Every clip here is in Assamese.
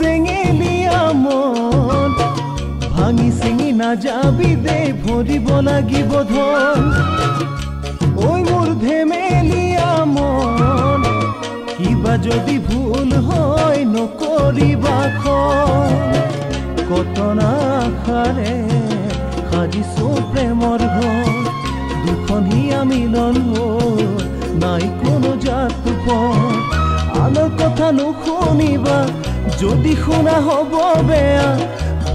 চেঙেলীয়া মন ভাঙি চিঙি নাযাবি দে ভৰিব লাগিব ধন ঐ মোৰ ধেমেলীয়া মন কিবা যদি ভুল হয় নকৰিবা কটনা আশাৰে সাজিছো প্ৰেমৰ ঘৰ দুখনীয়া মিলন নাই কোনো জাত আনৰ কথা নুশুনিবা যদি শুনা হ'ব বেয়া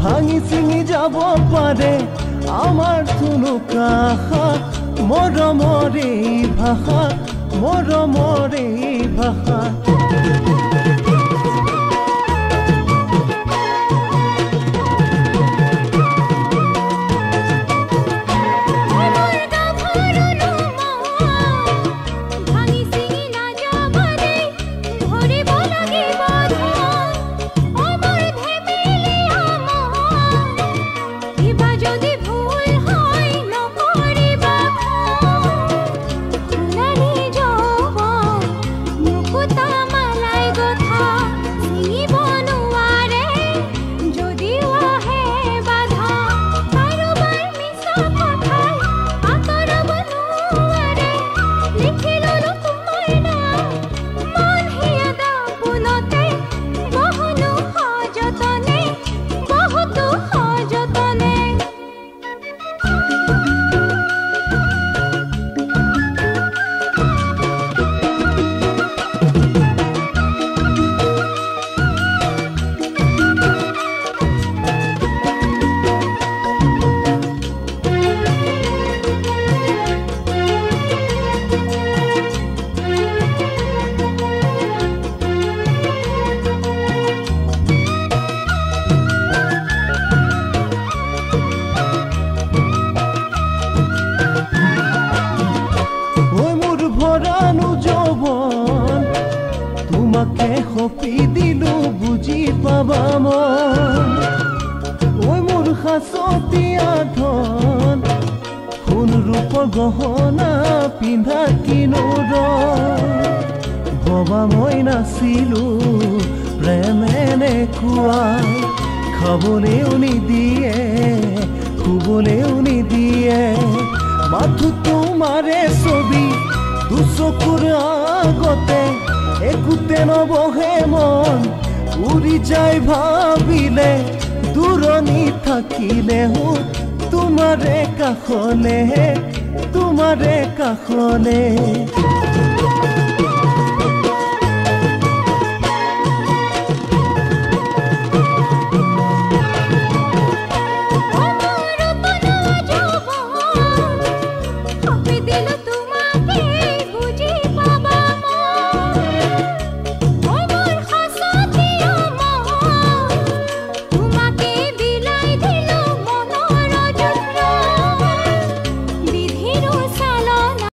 ভাঙি চিঙি যাব পাৰে আমাৰ থুনুকা আশা মৰমৰে ভাষা মৰমৰে ভাষা তোমাকে সপি দিলো বুজি পাবা মন ঐ মোৰ সাঁচতীয়া ধন সোণ ৰূপৰ গহনা পিন্ধা কিনো ভবা মই নাছিলো প্ৰেমেনে খুৱাই খাবলৈও নিদিয়ে শুবলৈও নিদিয়ে মাথো তোমাৰে ছবি দুচকুৰ আগতে একোতে নবহে মন উৰি যায় ভাবিলে দূৰণি থাকিলেও তোমাৰে কাষলে